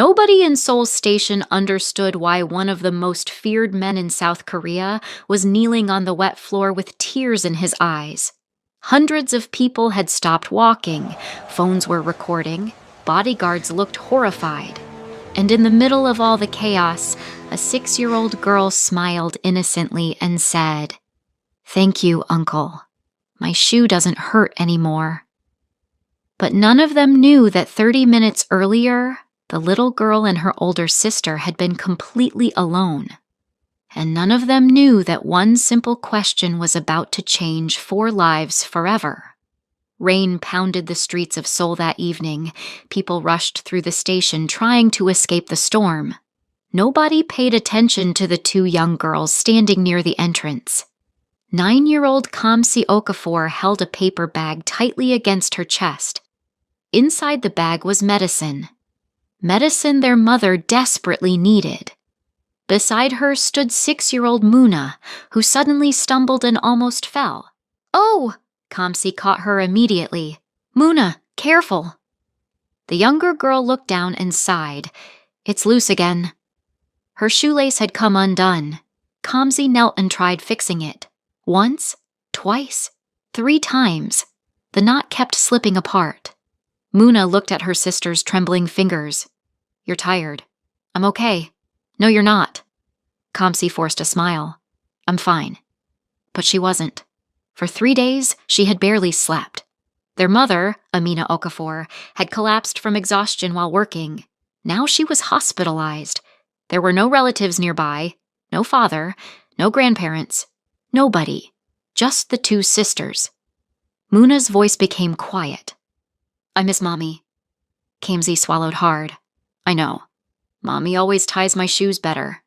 Nobody in Seoul Station understood why one of the most feared men in South Korea was kneeling on the wet floor with tears in his eyes. Hundreds of people had stopped walking, phones were recording, bodyguards looked horrified. And in the middle of all the chaos, a 6-year-old girl smiled innocently and said, "Thank you, Uncle. My shoe doesn't hurt anymore." But none of them knew that 30 minutes earlier, the little girl and her older sister had been completely alone. And none of them knew that one simple question was about to change 4 lives forever. Rain pounded the streets of Seoul that evening. People rushed through the station trying to escape the storm. Nobody paid attention to the 2 young girls standing near the entrance. 9-year-old Kamsi Okafor held a paper bag tightly against her chest. Inside the bag was medicine. Medicine their mother desperately needed. Beside her stood 6-year-old Muna, who suddenly stumbled and almost fell. "Oh!" Kamsi caught her immediately. "Muna, careful!" The younger girl looked down and sighed. "It's loose again." Her shoelace had come undone. Kamsi knelt and tried fixing it. Once, twice, 3 times. The knot kept slipping apart. Muna looked at her sister's trembling fingers. "You're tired." "I'm okay." "No, you're not." Kamsi forced a smile. "I'm fine." But she wasn't. For 3 days, she had barely slept. Their mother, Amina Okafor, had collapsed from exhaustion while working. Now she was hospitalized. There were no relatives nearby, no father, no grandparents, nobody, just the 2 sisters. Muna's voice became quiet. "I miss Mommy." Kamsi swallowed hard. "I know. Mommy always ties my shoes better."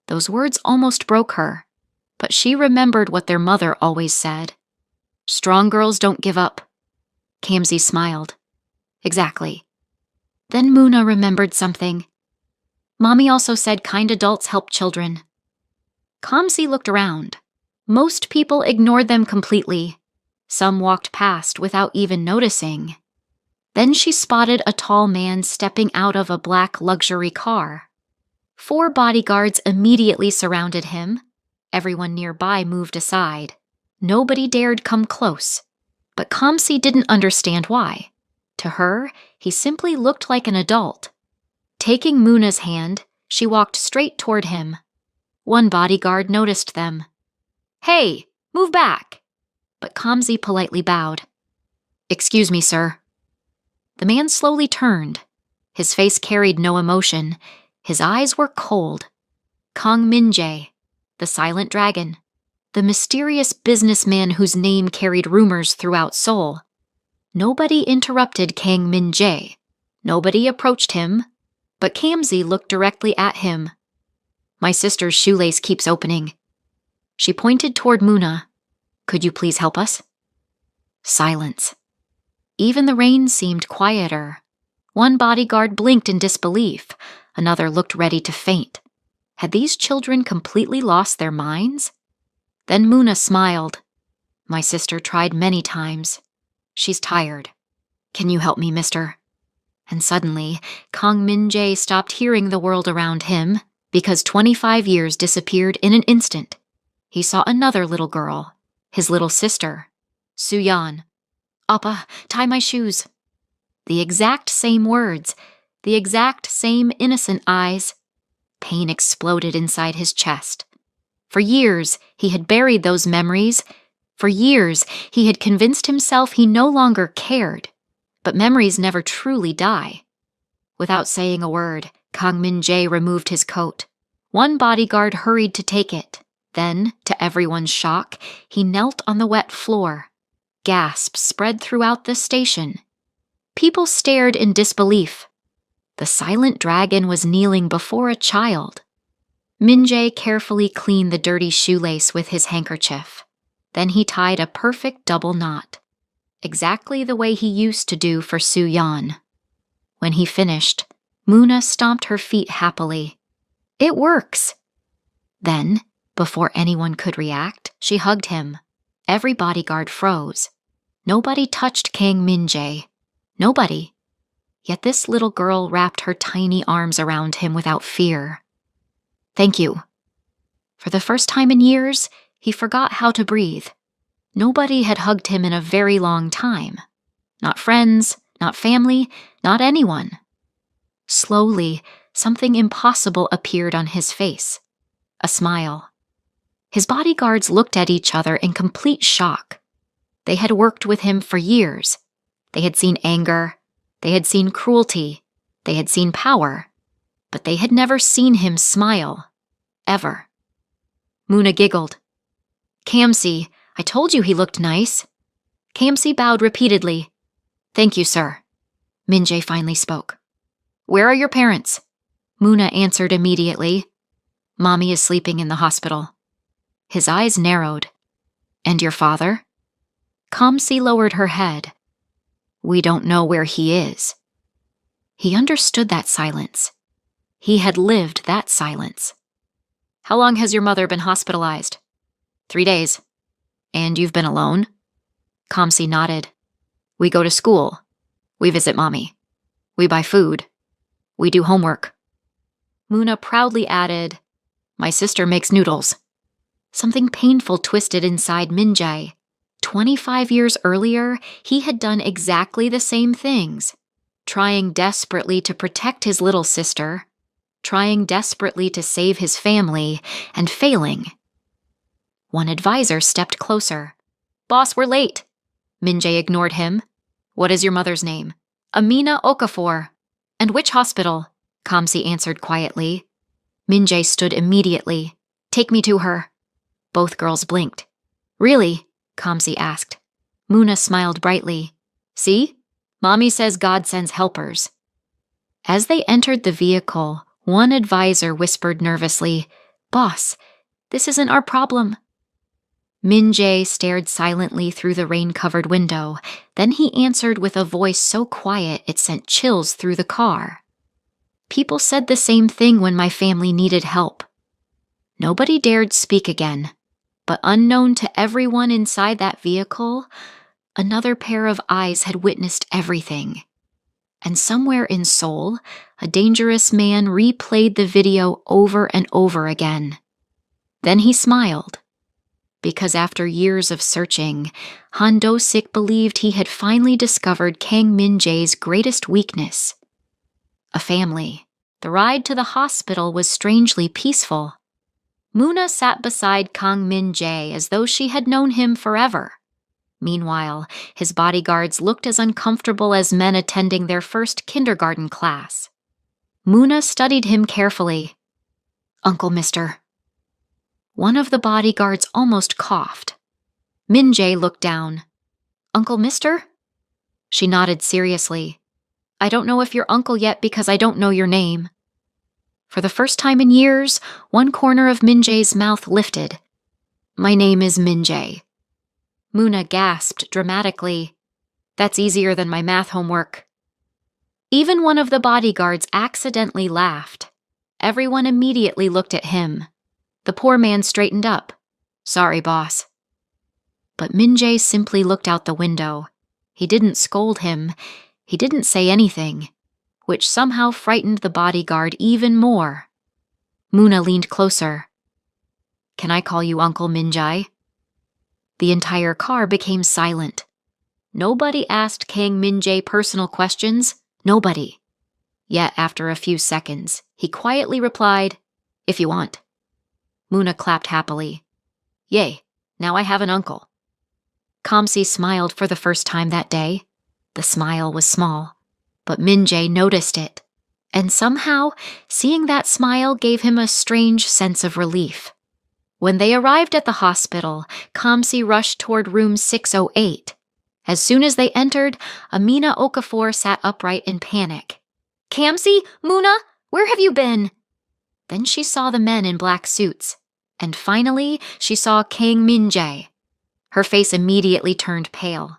Those words almost broke her, but she remembered what their mother always said. "Strong girls don't give up." Kamsi smiled. "Exactly." Then Muna remembered something. "Mommy also said kind adults help children." Kamsi looked around. Most people ignored them completely. Some walked past without even noticing. Then she spotted a tall man stepping out of a black luxury car. 4 bodyguards immediately surrounded him. Everyone nearby moved aside. Nobody dared come close. But Kamsi didn't understand why. To her, he simply looked like an adult. Taking Muna's hand, she walked straight toward him. One bodyguard noticed them. "Hey, move back!" But Kamsi politely bowed. "Excuse me, sir." The man slowly turned. His face carried no emotion. His eyes were cold. Kang Min-jae, the silent dragon, the mysterious businessman whose name carried rumors throughout Seoul. Nobody interrupted Kang Min-jae. Nobody approached him. But Kamsi looked directly at him. "My sister's shoelace keeps opening." She pointed toward Muna. "Could you please help us?" Silence. Even the rain seemed quieter. One bodyguard blinked in disbelief. Another looked ready to faint. Had these children completely lost their minds? Then Muna smiled. "My sister tried many times. She's tired. Can you help me, mister?" And suddenly, Kang Min-jae stopped hearing the world around him, because 25 years disappeared in an instant. He saw another little girl, his little sister, Soo-yeon. "Appa, tie my shoes." The exact same words, the exact same innocent eyes. Pain exploded inside his chest. For years, he had buried those memories. For years, he had convinced himself he no longer cared. But memories never truly die. Without saying a word, Kang Min-jae removed his coat. One bodyguard hurried to take it. Then, to everyone's shock, he knelt on the wet floor. Gasps spread throughout the station. People stared in disbelief. The silent dragon was kneeling before a child. Min-jae carefully cleaned the dirty shoelace with his handkerchief. Then he tied a perfect double knot, exactly the way he used to do for Soo-yeon. When he finished, Muna stomped her feet happily. "It works!" Then, before anyone could react, she hugged him. Every bodyguard froze. Nobody touched Kang Min-jae. Nobody. Yet this little girl wrapped her tiny arms around him without fear. "Thank you." For the first time in years, he forgot how to breathe. Nobody had hugged him in a very long time. Not friends, not family, not anyone. Slowly, something impossible appeared on his face. A smile. His bodyguards looked at each other in complete shock. They had worked with him for years. They had seen anger. They had seen cruelty. They had seen power. But they had never seen him smile. Ever. Muna giggled. "Kamsi, I told you he looked nice." Kamsi bowed repeatedly. "Thank you, sir." Min-jae finally spoke. "Where are your parents?" Muna answered immediately. "Mommy is sleeping in the hospital." His eyes narrowed. "And your father?" Kamsi lowered her head. "We don't know where he is." He understood that silence. He had lived that silence. "How long has your mother been hospitalized?" 3 days. "And you've been alone?" Kamsi nodded. "We go to school. We visit Mommy. We buy food. We do homework." Muna proudly added, "My sister makes noodles." Something painful twisted inside Min-jae. 25 years earlier, he had done exactly the same things, trying desperately to protect his little sister, trying desperately to save his family, and failing. One advisor stepped closer. "Boss, we're late." Min-jae ignored him. "What is your mother's name?" "Amina Okafor." "And which hospital?" Kamsi answered quietly. Min-jae stood immediately. "Take me to her." Both girls blinked. "Really?" Kamsi asked. Muna smiled brightly. "See? Mommy says God sends helpers." As they entered the vehicle, one advisor whispered nervously, "Boss, this isn't our problem." Min-jae stared silently through the rain-covered window. Then he answered with a voice so quiet it sent chills through the car. "People said the same thing when my family needed help." Nobody dared speak again. But unknown to everyone inside that vehicle, another pair of eyes had witnessed everything. And somewhere in Seoul, a dangerous man replayed the video over and over again. Then he smiled. Because after years of searching, Han Do-sik believed he had finally discovered Kang Min-jae's greatest weakness. A family. The ride to the hospital was strangely peaceful. Muna sat beside Kang Min-jae as though she had known him forever. Meanwhile, his bodyguards looked as uncomfortable as men attending their first kindergarten class. Muna studied him carefully. "Uncle Mister." One of the bodyguards almost coughed. Min-jae looked down. "Uncle Mister?" She nodded seriously. "I don't know if you're uncle yet because I don't know your name." For the first time in years, one corner of Min-jae's mouth lifted. "My name is Min-jae." Muna gasped dramatically. "That's easier than my math homework." Even one of the bodyguards accidentally laughed. Everyone immediately looked at him. The poor man straightened up. "Sorry, boss." But Min-jae simply looked out the window. He didn't scold him. He didn't say anything, which somehow frightened the bodyguard even more. Muna leaned closer. "Can I call you Uncle Min-jae?" The entire car became silent. Nobody asked Kang Min-jae personal questions. Nobody. Yet after a few seconds, he quietly replied, "If you want." Muna clapped happily. "Yay, now I have an uncle." Kamsi smiled for the first time that day. The smile was small, but Min-jae noticed it. And somehow, seeing that smile gave him a strange sense of relief. When they arrived at the hospital, Kamsi rushed toward room 608. As soon as they entered, Amina Okafor sat upright in panic. "Kamsi? Muna? Where have you been?" Then she saw the men in black suits. And finally, she saw Kang Min-jae. Her face immediately turned pale.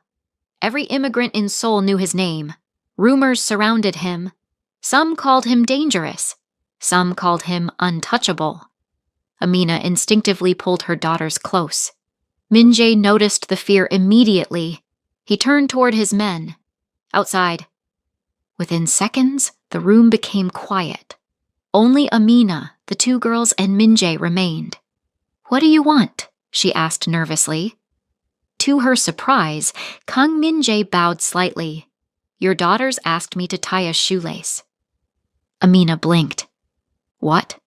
Every immigrant in Seoul knew his name. Rumors surrounded him. Some called him dangerous. Some called him untouchable. Amina instinctively pulled her daughters close. Min-jae noticed the fear immediately. He turned toward his men. "Outside." Within seconds, the room became quiet. Only Amina, the two girls, and Minjae remained. "What do you want?" she asked nervously. To her surprise, Kang Minjae bowed slightly. "Your daughters asked me to tie a shoelace." Amina blinked. "What?"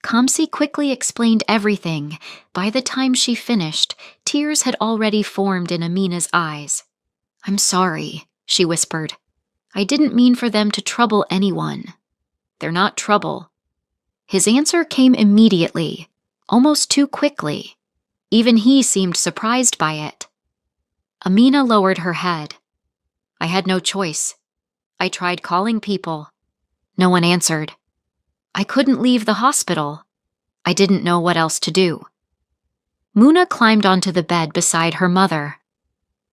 Kamsi quickly explained everything. By the time she finished, tears had already formed in Amina's eyes. "I'm sorry," she whispered. "I didn't mean for them to trouble anyone." "They're not trouble." His answer came immediately, almost too quickly. Even he seemed surprised by it. Amina lowered her head. "I had no choice. I tried calling people. No one answered. I couldn't leave the hospital. I didn't know what else to do." Muna climbed onto the bed beside her mother.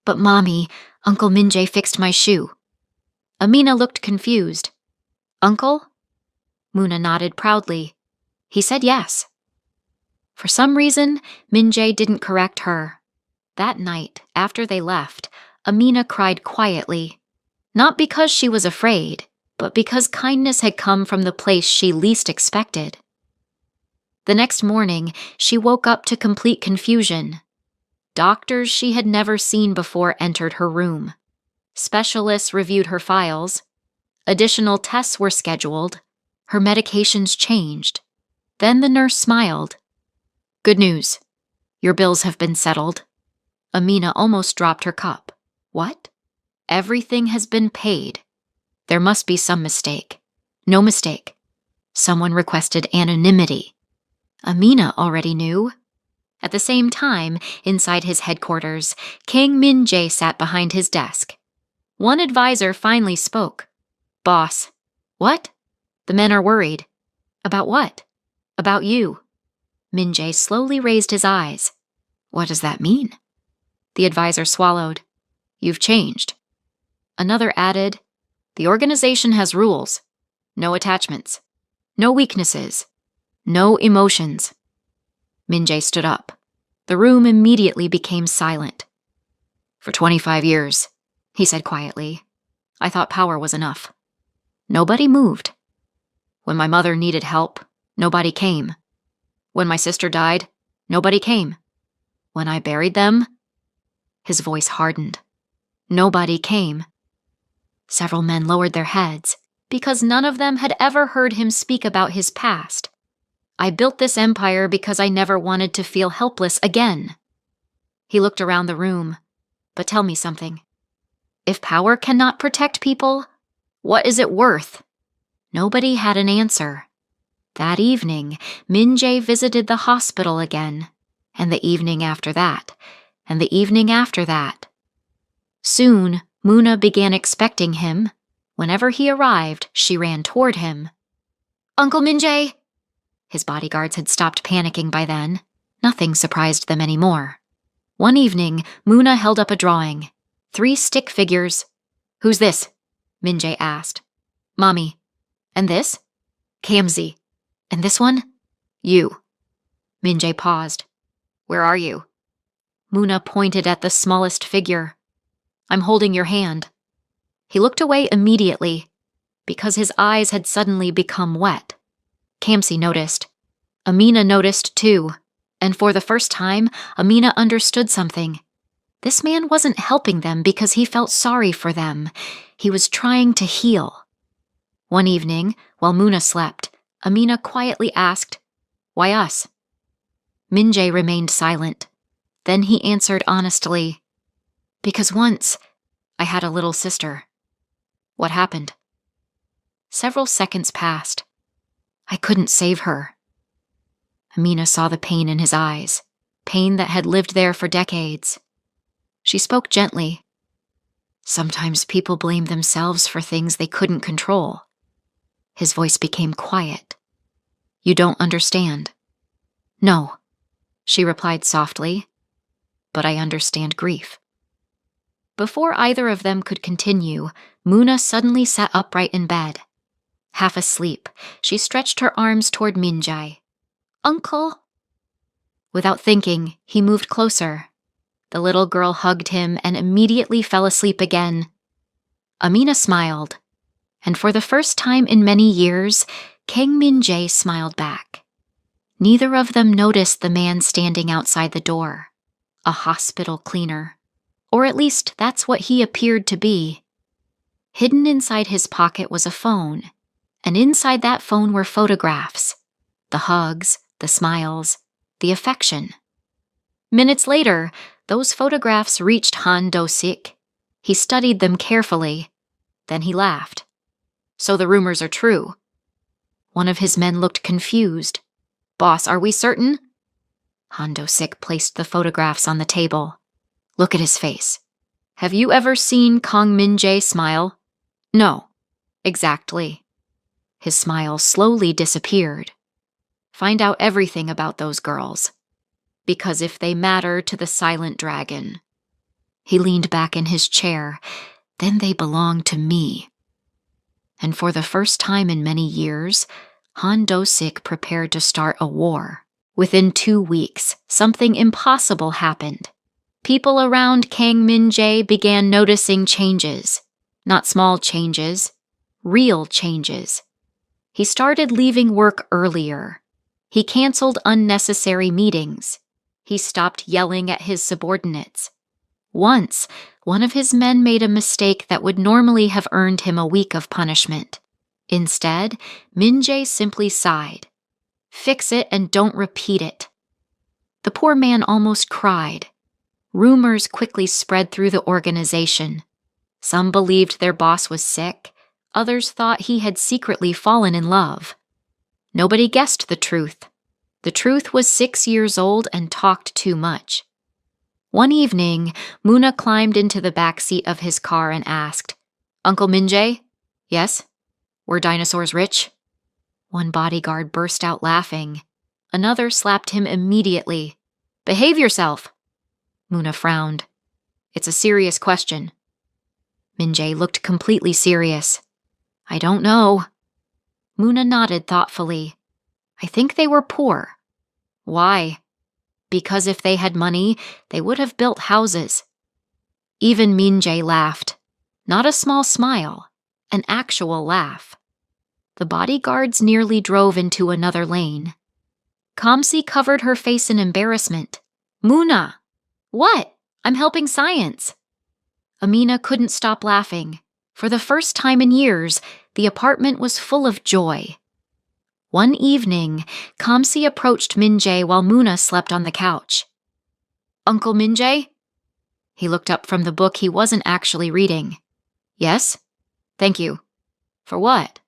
"But Mommy, Uncle Minjae fixed my shoe." Amina looked confused. "Uncle?" Muna nodded proudly. "He said yes." For some reason, Minjae didn't correct her. That night, after they left, Amina cried quietly. Not because she was afraid, but because kindness had come from the place she least expected. The next morning, she woke up to complete confusion. Doctors she had never seen before entered her room. Specialists reviewed her files. Additional tests were scheduled. Her medications changed. Then the nurse smiled. "Good news. Your bills have been settled." Amina almost dropped her cup. "What?" "Everything has been paid. There must be some mistake." "No mistake. Someone requested anonymity." Amina already knew. At the same time, inside his headquarters, Kang Min-jae sat behind his desk. One advisor finally spoke. "Boss." "What?" "The men are worried." "About what?" "About you." Min-jae slowly raised his eyes. "What does that mean?" The advisor swallowed. "You've changed." Another added, "The organization has rules. No attachments. No weaknesses. No emotions." Min-jae stood up. The room immediately became silent. "For 25 years, he said quietly, I thought power was enough. Nobody moved. When my mother needed help, nobody came. When my sister died, nobody came. When I buried them," his voice hardened, "nobody came." Several men lowered their heads, because none of them had ever heard him speak about his past. "I built this empire because I never wanted to feel helpless again." He looked around the room. "But tell me something. If power cannot protect people, what is it worth?" Nobody had an answer. That evening, Min-jae visited the hospital again, and the evening after that, and the evening after that. Soon, Muna began expecting him. Whenever he arrived, she ran toward him. "Uncle Min-jae!" His bodyguards had stopped panicking by then. Nothing surprised them anymore. One evening, Muna held up a drawing. 3 stick figures. "Who's this?" Min-jae asked. "Mommy." "And this?" "Kamsi." "And this one?" "You." Min-jae paused. "Where are you?" Muna pointed at the smallest figure. "I'm holding your hand." He looked away immediately, because his eyes had suddenly become wet. Kamsi noticed. Amina noticed too, and for the first time, Amina understood something. This man wasn't helping them because he felt sorry for them. He was trying to heal. One evening, while Muna slept, Amina quietly asked, "Why us?" Min-jae remained silent. Then he answered honestly, "Because once, I had a little sister." "What happened?" Several seconds passed. "I couldn't save her." Amina saw the pain in his eyes, pain that had lived there for decades. She spoke gently. "Sometimes people blame themselves for things they couldn't control." His voice became quiet. "You don't understand." "No," she replied softly, "but I understand grief." Before either of them could continue, Muna suddenly sat upright in bed. Half asleep, she stretched her arms toward Min-jae. "Uncle." Without thinking, he moved closer. The little girl hugged him and immediately fell asleep again. Amina smiled. And for the first time in many years, Kang Min-jae smiled back. Neither of them noticed the man standing outside the door, a hospital cleaner, or at least that's what he appeared to be. Hidden inside his pocket was a phone, and inside that phone were photographs, the hugs, the smiles, the affection. Minutes later, those photographs reached Han Do-sik. He studied them carefully. Then he laughed. So the rumors are true. One of his men looked confused. Boss, are we certain? Han Do-sik placed the photographs on the table. Look at his face. Have you ever seen Kang Min-jae smile? No. Exactly. His smile slowly disappeared. Find out everything about those girls. Because if they matter to the silent dragon. He leaned back in his chair. Then they belong to me. And for the first time in many years, Han Do-sik prepared to start a war. Within 2 weeks, something impossible happened. People around Kang Min-jae began noticing changes. Not small changes, real changes. He started leaving work earlier. He canceled unnecessary meetings. He stopped yelling at his subordinates. Once, one of his men made a mistake that would normally have earned him a week of punishment. Instead, Min-jae simply sighed. Fix it and don't repeat it. The poor man almost cried. Rumors quickly spread through the organization. Some believed their boss was sick. Others thought he had secretly fallen in love. Nobody guessed the truth. The truth was 6 years old and talked too much. One evening, Muna climbed into the back seat of his car and asked, Uncle Min-jae? Yes? Were dinosaurs rich? One bodyguard burst out laughing. Another slapped him immediately. Behave yourself. Muna frowned. It's a serious question. Min-jae looked completely serious. I don't know. Muna nodded thoughtfully. I think they were poor. Why? Because if they had money, they would have built houses. Even Min-jae laughed. Not a small smile, an actual laugh. The bodyguards nearly drove into another lane. Kamsi covered her face in embarrassment. Muna! What? I'm helping science. Amina couldn't stop laughing. For the first time in years, the apartment was full of joy. One evening, Kamsi approached Min-jae while Muna slept on the couch. Uncle Min-jae? He looked up from the book he wasn't actually reading. Yes? Thank you. For what?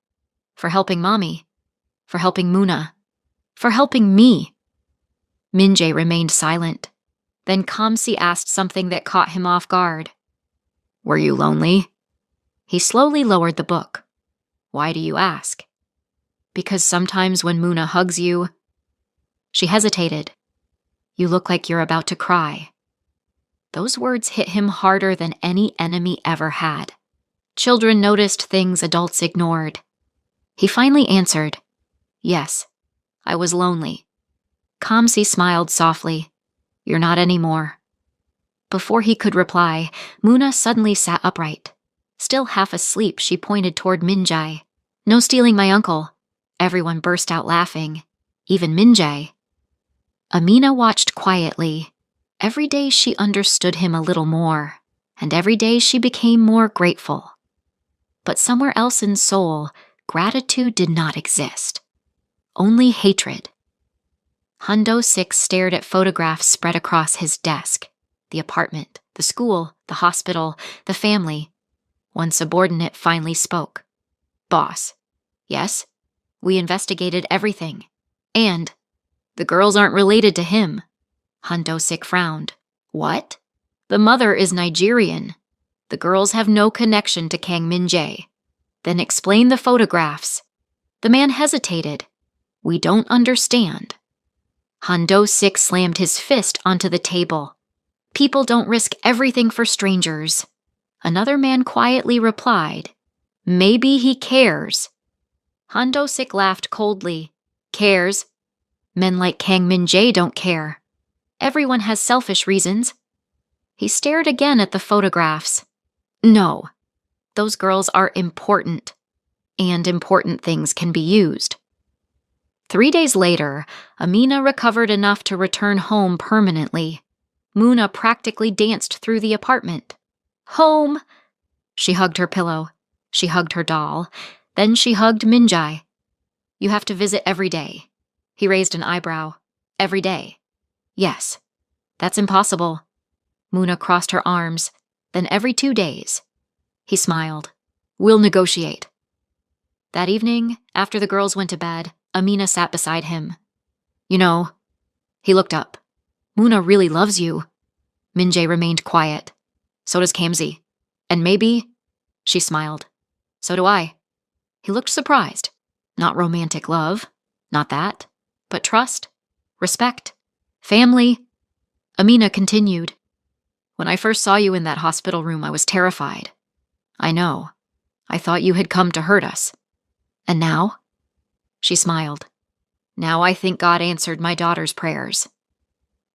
For helping Mommy. For helping Muna. For helping me. Min-jae remained silent. Then Kamsi asked something that caught him off guard. Were you lonely? He slowly lowered the book. Why do you ask? Because sometimes when Muna hugs you... She hesitated. You look like you're about to cry. Those words hit him harder than any enemy ever had. Children noticed things adults ignored. He finally answered, Yes, I was lonely. Kamsi smiled softly. You're not anymore. Before he could reply, Muna suddenly sat upright. Still half asleep, she pointed toward Min-jae. No stealing my uncle. Everyone burst out laughing. Even Min-jae. Amina watched quietly. Every day she understood him a little more, and every day she became more grateful. But somewhere else in Seoul, gratitude did not exist. Only hatred. Han Do-sik stared at photographs spread across his desk. The apartment, the school, the hospital, the family. One subordinate finally spoke. Boss. Yes? We investigated everything. And the girls aren't related to him. Han Do-sik frowned. What? The mother is Nigerian. The girls have no connection to Kang Min-jae. Then explain the photographs. The man hesitated. We don't understand. Han Do-sik slammed his fist onto the table. People don't risk everything for strangers. Another man quietly replied, Maybe he cares. Han Do-sik laughed coldly. Cares? Men like Kang Min-jae don't care. Everyone has selfish reasons. He stared again at the photographs. No, those girls are important. and important things can be used. 3 days later, Amina recovered enough to return home permanently. Muna practically danced through the apartment. Home! She hugged her pillow. She hugged her doll. Then she hugged Minjai. You have to visit every day. He raised an eyebrow. Every day. Yes. That's impossible. Muna crossed her arms. Then every 2 days. He smiled. We'll negotiate. That evening, after the girls went to bed, Amina sat beside him. You know, he looked up. Muna really loves you. Minjay remained quiet. So does Kamzi. And maybe, she smiled. So do I. He looked surprised. Not romantic love. Not that. But trust. Respect. Family. Amina continued. When I first saw you in that hospital room, I was terrified. I know. I thought you had come to hurt us. And now? She smiled. Now I think God answered my daughter's prayers.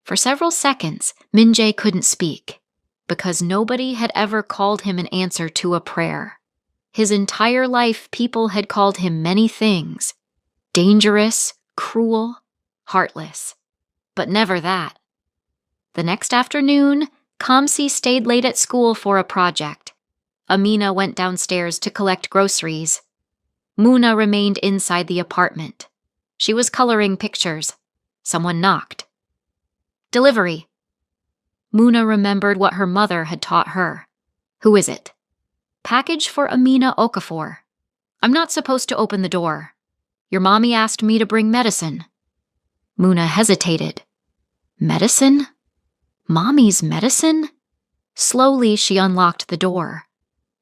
For several seconds, Minjay couldn't speak, because nobody had ever called him an answer to a prayer. His entire life, people had called him many things. Dangerous, cruel, heartless. But never that. The next afternoon, Kamsi stayed late at school for a project. Amina went downstairs to collect groceries. Muna remained inside the apartment. She was coloring pictures. Someone knocked. Delivery. Muna remembered what her mother had taught her. Who is it? Package for Amina Okafor. I'm not supposed to open the door. Your mommy asked me to bring medicine. Muna hesitated. Medicine? Mommy's medicine? Slowly, she unlocked the door.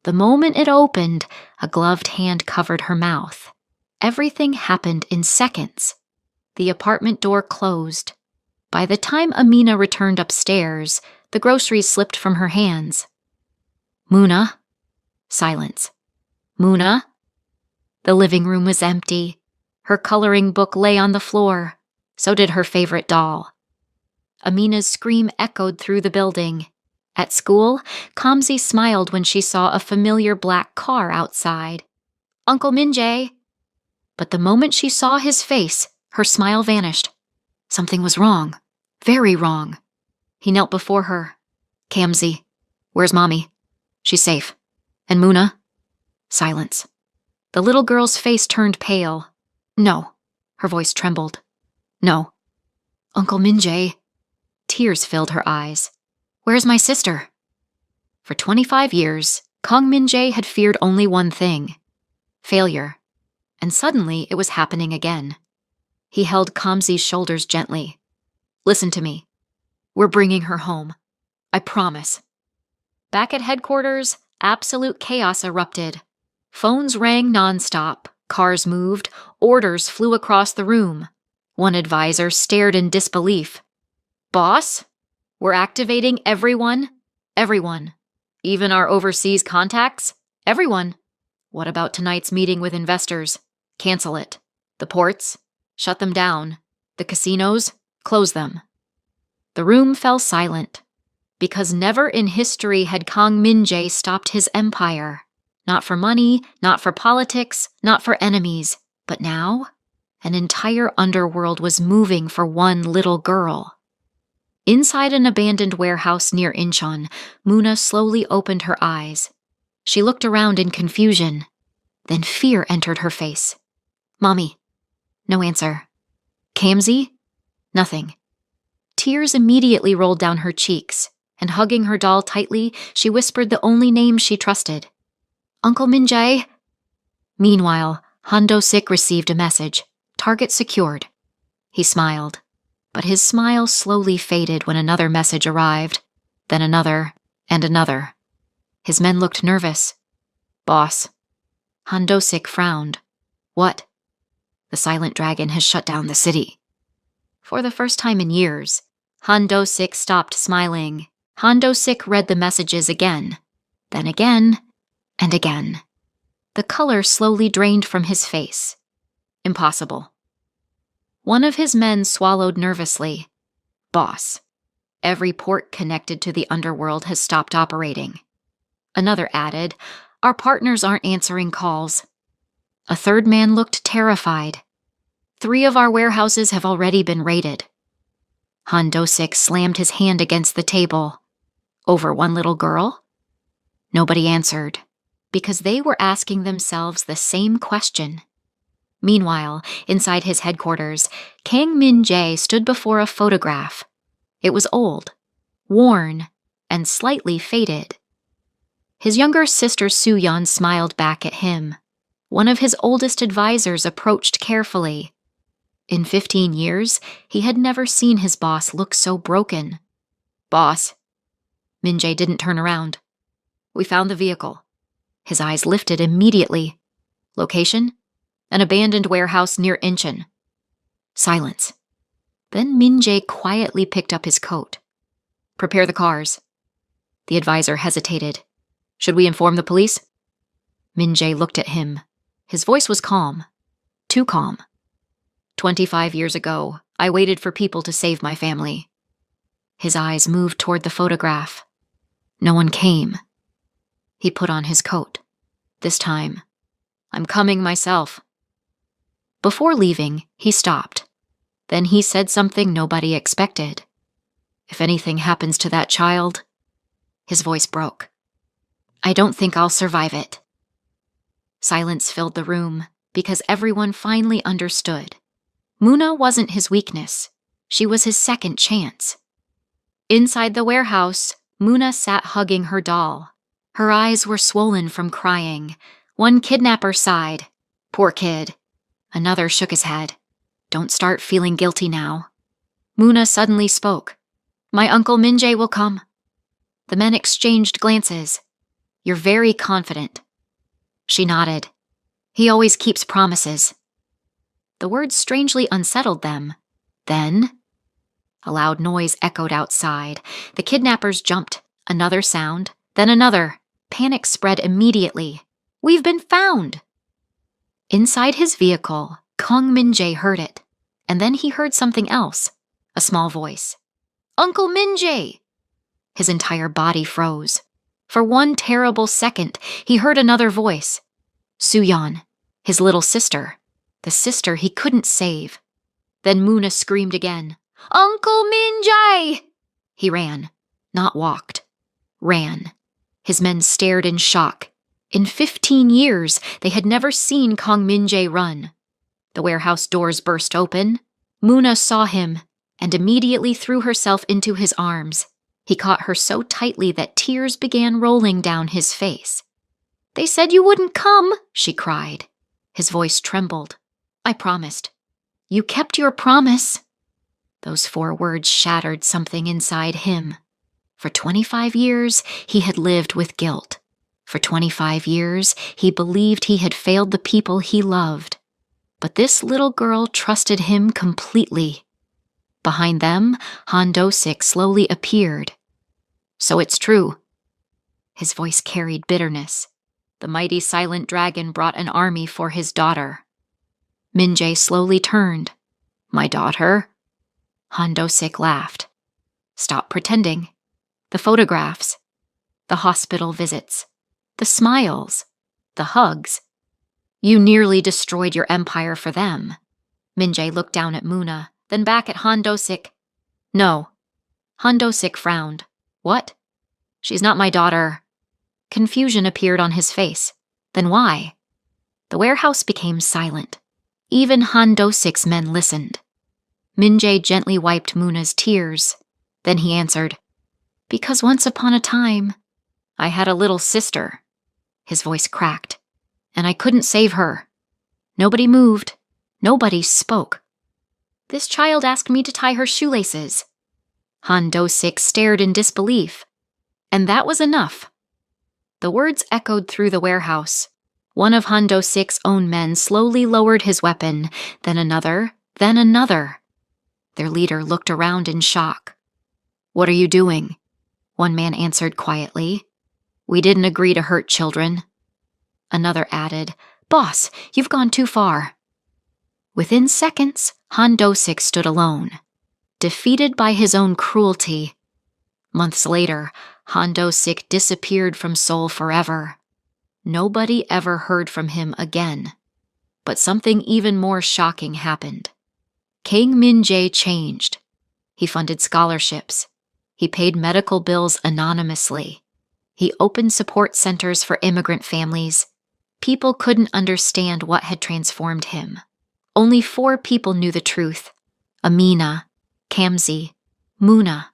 The moment it opened, a gloved hand covered her mouth. Everything happened in seconds. The apartment door closed. By the time Amina returned upstairs, the groceries slipped from her hands. Muna? Silence. Muna? The living room was empty. Her coloring book lay on the floor. So did her favorite doll. Amina's scream echoed through the building. At school, Kamsi smiled when she saw a familiar black car outside. Uncle Minjay! But the moment she saw his face, her smile vanished. Something was wrong. Very wrong. He knelt before her. Kamsi, where's Mommy? She's safe. And Muna? Silence. The little girl's face turned pale. No. Her voice trembled. No. Uncle Minjay. Tears filled her eyes. Where's my sister? For 25 years, Kong Minjay had feared only one thing. Failure. And suddenly it was happening again. He held Kamsi's shoulders gently. Listen to me. We're bringing her home. I promise. Back at headquarters, absolute chaos erupted. Phones rang nonstop. Cars moved. Orders flew across the room. One advisor stared in disbelief. Boss? We're activating everyone? Everyone. Even our overseas contacts? Everyone. What about tonight's meeting with investors? Cancel it. The ports? Shut them down. The casinos? Close them. The room fell silent, because never in history had Kong Minjay stopped his empire. Not for money, not for politics, not for enemies. But now, an entire underworld was moving for one little girl. Inside an abandoned warehouse near Incheon, Muna slowly opened her eyes. She looked around in confusion. Then fear entered her face. Mommy. No answer. Kamsi? Nothing. Tears immediately rolled down her cheeks, and hugging her doll tightly, she whispered the only name she trusted. Uncle Minjay? Meanwhile, Hondo Sik received a message. Target secured. He smiled. But his smile slowly faded when another message arrived, then another, and another. His men looked nervous. Boss. Hondo Sik frowned. What? The silent dragon has shut down the city. For the first time in years, Hondo Sik stopped smiling. Hondo Sik read the messages again, then again, and again. The color slowly drained from his face. Impossible. One of his men swallowed nervously. Boss. Every port connected to the underworld has stopped operating. Another added, our partners aren't answering calls. A third man looked terrified. 3 of our warehouses have already been raided. Han Do-sik slammed his hand against the table. Over one little girl? Nobody answered, because they were asking themselves the same question. Meanwhile, inside his headquarters, Kang Min-jae stood before a photograph. It was old, worn, and slightly faded. His younger sister Soo-yeon smiled back at him. One of his oldest advisors approached carefully. In 15 years, he had never seen his boss look so broken. "Boss." Min-jae didn't turn around. "We found the vehicle." His eyes lifted immediately. "Location? An abandoned warehouse near Incheon." Silence. Then Min-jae quietly picked up his coat. "Prepare the cars." The advisor hesitated. "Should we inform the police?" Min-jae looked at him. His voice was calm. Too calm. 25 years ago, I waited for people to save my family." His eyes moved toward the photograph. No one came. He put on his coat. "This time, I'm coming myself." Before leaving, he stopped. Then he said something nobody expected. "If anything happens to that child," his voice broke, "I don't think I'll survive it." Silence filled the room because everyone finally understood. Muna wasn't his weakness. She was his second chance. Inside the warehouse, Muna sat hugging her doll. Her eyes were swollen from crying. One kidnapper sighed. "Poor kid." Another shook his head. "Don't start feeling guilty now." Muna suddenly spoke. "My Uncle Min-jae will come." The men exchanged glances. "You're very confident." She nodded. "He always keeps promises." The words strangely unsettled them. Then, a loud noise echoed outside. The kidnappers jumped. Another sound, then another. Panic spread immediately. "We've been found!" Inside his vehicle, Kang Min-jae heard it. And then he heard something else. A small voice. "Uncle Min-jae!" His entire body froze. For one terrible second, he heard another voice. Soo-yeon, his little sister. The sister he couldn't save. Then Muna screamed again. "Uncle Min-jae!" He ran. Not walked. Ran. His men stared in shock. In 15 years, they had never seen Kang Min-jae run. The warehouse doors burst open. Muna saw him and immediately threw herself into his arms. He caught her so tightly that tears began rolling down his face. "They said you wouldn't come," she cried. His voice trembled. "I promised." "You kept your promise." Those 4 words shattered something inside him. For 25 years, he had lived with guilt. For 25 years, he believed he had failed the people he loved. But this little girl trusted him completely. Behind them, Han Do-sik slowly appeared. "So it's true." His voice carried bitterness. The mighty silent dragon brought an army for his daughter. Min-jae slowly turned. "My daughter?" Han Do-sik laughed. "Stop pretending. The photographs. The hospital visits. The smiles. The hugs. You nearly destroyed your empire for them." Min-jae looked down at Muna, then back at Han Do-sik. "No." Han Do-sik frowned. "What?" "She's not my daughter." Confusion appeared on his face. Then why? The warehouse became silent. Even Han Do-sik's men listened. Min-jae gently wiped Muna's tears. Then he answered, "Because once upon a time, I had a little sister." His voice cracked. "And I couldn't save her." Nobody moved. Nobody spoke. "This child asked me to tie her shoelaces." Han Do-sik stared in disbelief. And that was enough. The words echoed through the warehouse. One of Han Do-sik's own men slowly lowered his weapon, then another, then another. Their leader looked around in shock. "What are you doing?" One man answered quietly. "We didn't agree to hurt children." Another added, "Boss, you've gone too far." Within seconds, Han Do-sik stood alone, defeated by his own cruelty. Months later, Han Do-sik disappeared from Seoul forever. Nobody ever heard from him again. But something even more shocking happened. Kang Min-jae changed. He funded scholarships. He paid medical bills anonymously. He opened support centers for immigrant families. People couldn't understand what had transformed him. Only 4 people knew the truth: Amina, Kamsi, Muna,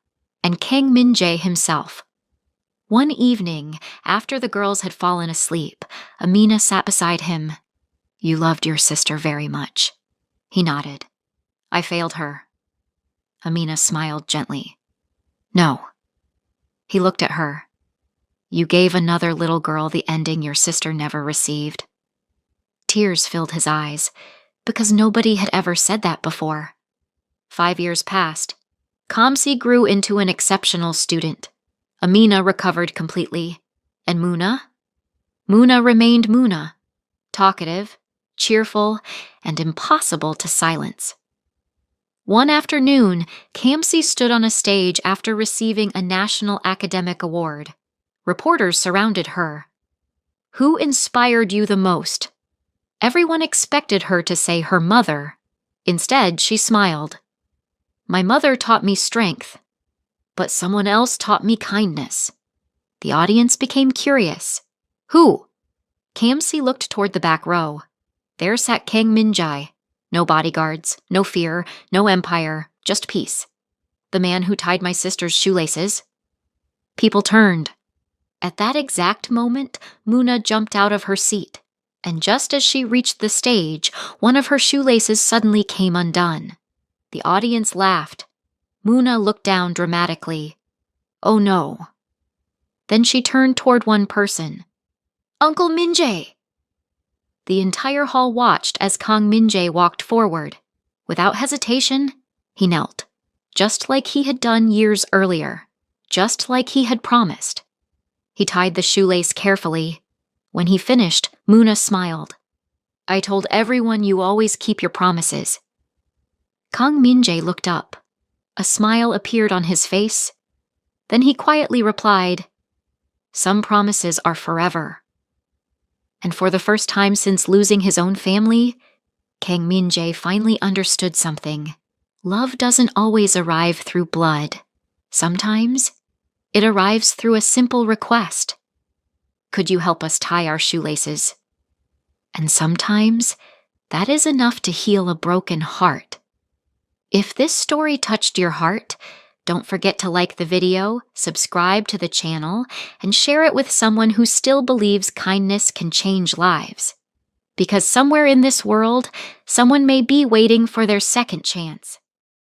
and Kang Min-jae himself. One evening, after the girls had fallen asleep, Amina sat beside him. "You loved your sister very much." He nodded. "I failed her." Amina smiled gently. "No." He looked at her. "You gave another little girl the ending your sister never received." Tears filled his eyes, because nobody had ever said that before. 5 years passed. Kamsi grew into an exceptional student. Amina recovered completely. And Muna? Muna remained Muna, talkative, cheerful, and impossible to silence. One afternoon, Kamsi stood on a stage after receiving a national academic award. Reporters surrounded her. "Who inspired you the most?" Everyone expected her to say her mother. Instead, she smiled. "My mother taught me strength, but someone else taught me kindness." The audience became curious. "Who?" Kamsi looked toward the back row. There sat Kang Min-jae. No bodyguards, no fear, no empire, just peace. "The man who tied my sister's shoelaces." People turned. At that exact moment, Muna jumped out of her seat, and just as she reached the stage, one of her shoelaces suddenly came undone. The audience laughed. Muna looked down dramatically. "Oh no." Then she turned toward one person. "Uncle Min-jae!" The entire hall watched as Kang Min-jae walked forward. Without hesitation, he knelt, just like he had done years earlier, just like he had promised. He tied the shoelace carefully. When he finished, Muna smiled. "I told everyone you always keep your promises." Kang Min-jae looked up. A smile appeared on his face. Then he quietly replied, "Some promises are forever." And for the first time since losing his own family, Kang Min-jae finally understood something. Love doesn't always arrive through blood. Sometimes it arrives through a simple request. "Could you help us tie our shoelaces?" And sometimes that is enough to heal a broken heart. If this story touched your heart, don't forget to like the video, subscribe to the channel, and share it with someone who still believes kindness can change lives. Because somewhere in this world, someone may be waiting for their second chance.